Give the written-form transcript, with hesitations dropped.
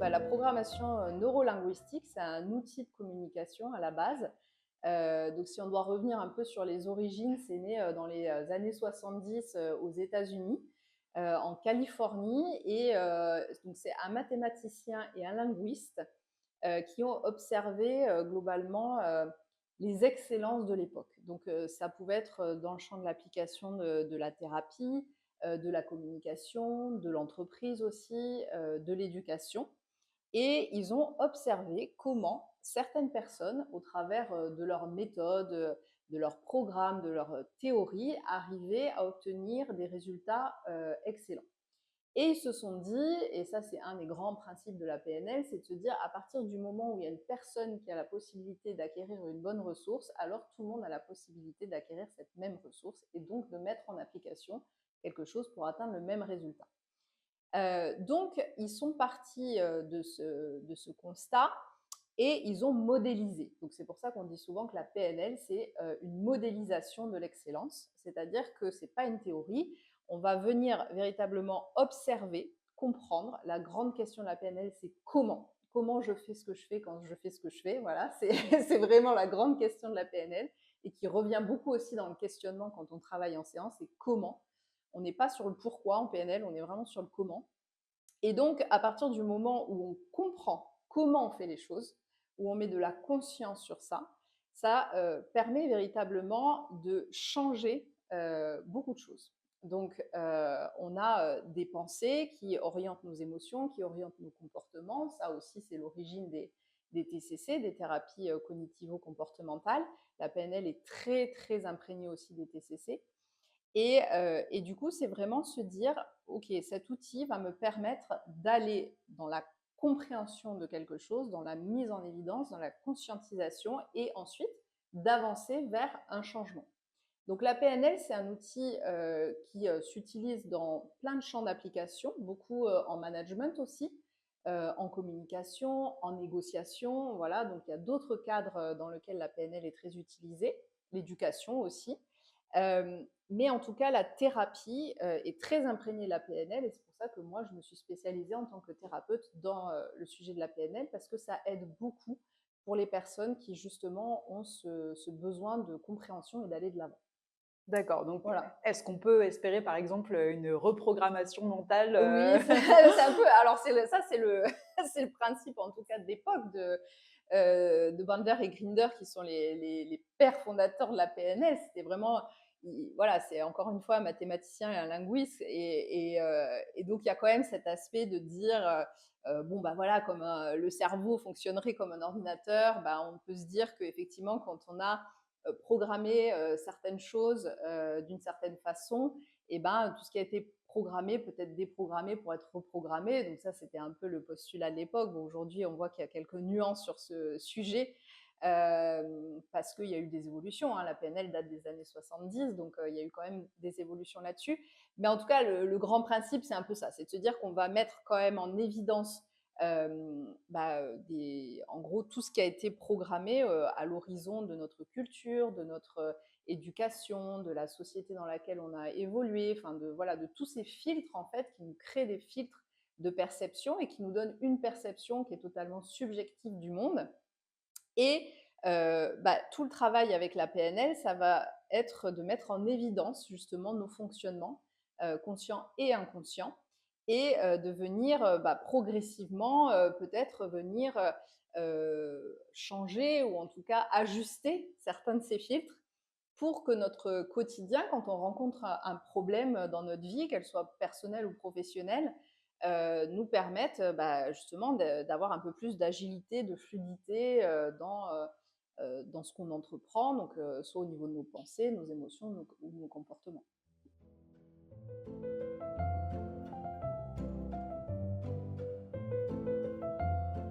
La programmation neurolinguistique, c'est un outil de communication à la base. Donc, si on doit revenir un peu sur les origines, c'est né dans les années 70 aux États-Unis, en Californie. Et donc, c'est un mathématicien et un linguiste qui ont observé globalement les excellences de l'époque. Donc, ça pouvait être dans le champ de l'application de la thérapie, de la communication, de l'entreprise aussi, de l'éducation. Et ils ont observé comment certaines personnes, au travers de leurs méthodes, de leurs programmes, de leurs théories, arrivaient à obtenir des résultats excellents. Et ils se sont dit, et ça c'est un des grands principes de la PNL, c'est de se dire à partir du moment où il y a une personne qui a la possibilité d'acquérir une bonne ressource, alors tout le monde a la possibilité d'acquérir cette même ressource et donc de mettre en application quelque chose pour atteindre le même résultat. Donc, ils sont partis de ce constat et ils ont modélisé. Donc, c'est pour ça qu'on dit souvent que la PNL, c'est une modélisation de l'excellence, c'est-à-dire que ce n'est pas une théorie. On va venir véritablement observer, comprendre. La grande question de la PNL, c'est comment. Comment je fais ce que je fais quand je fais ce que je fais. Voilà, c'est vraiment la grande question de la PNL et qui revient beaucoup aussi dans le questionnement quand on travaille en séance, c'est comment. On n'est pas sur le pourquoi en PNL, on est vraiment sur le comment. Et donc, à partir du moment où on comprend comment on fait les choses, où on met de la conscience sur ça, ça permet véritablement de changer beaucoup de choses. Donc, on a des pensées qui orientent nos émotions, qui orientent nos comportements. Ça aussi, c'est l'origine des TCC, des thérapies cognitivo-comportementales. La PNL est très, très imprégnée aussi des TCC. Et du coup, c'est vraiment se dire, OK, cet outil va me permettre d'aller dans la compréhension de quelque chose, dans la mise en évidence, dans la conscientisation et ensuite d'avancer vers un changement. Donc la PNL, c'est un outil qui s'utilise dans plein de champs d'application, beaucoup en management aussi, en communication, en négociation. Voilà, donc il y a d'autres cadres dans lesquels la PNL est très utilisée, l'éducation aussi. Mais en tout cas, la thérapie est très imprégnée de la PNL et c'est pour ça que moi, je me suis spécialisée en tant que thérapeute dans le sujet de la PNL parce que ça aide beaucoup pour les personnes qui justement ont ce besoin de compréhension et d'aller de l'avant. D'accord, donc Voilà. est-ce qu'on peut espérer par exemple une reprogrammation mentale Oui, c'est un peu. Alors, ça, c'est le, c'est le principe, en tout cas, de l'époque de Bandler et Grinder, qui sont les pères fondateurs de la PNL. C'était vraiment. Voilà, c'est encore une fois un mathématicien et un linguiste. Et donc, il y a quand même cet aspect de dire bon, bah voilà, comme le cerveau fonctionnerait comme un ordinateur, bah, on peut se dire qu'effectivement, quand on a programmé certaines choses d'une certaine façon, et ben, tout ce qui a été programmé peut être déprogrammé pour être reprogrammé. Donc ça, c'était un peu le postulat de l'époque. Bon, aujourd'hui, on voit qu'il y a quelques nuances sur ce sujet parce qu'il y a eu des évolutions. Hein. La PNL date des années 70, donc il y a eu quand même des évolutions là-dessus. Mais en tout cas, le grand principe, c'est un peu ça. C'est de se dire qu'on va mettre quand même en évidence en gros, tout ce qui a été programmé à l'horizon de notre culture, de notre éducation, de la société dans laquelle on a évolué, enfin de tous ces filtres en fait qui nous créent des filtres de perception et qui nous donnent une perception qui est totalement subjective du monde. Et tout le travail avec la PNL, ça va être de mettre en évidence justement nos fonctionnements conscients et inconscients et de venir progressivement peut-être venir changer ou en tout cas ajuster certains de ces filtres pour que notre quotidien, quand on rencontre un problème dans notre vie, qu'elle soit personnelle ou professionnelle, nous permette justement d'avoir un peu plus d'agilité, de fluidité dans ce qu'on entreprend, donc soit au niveau de nos pensées, nos émotions ou nos comportements.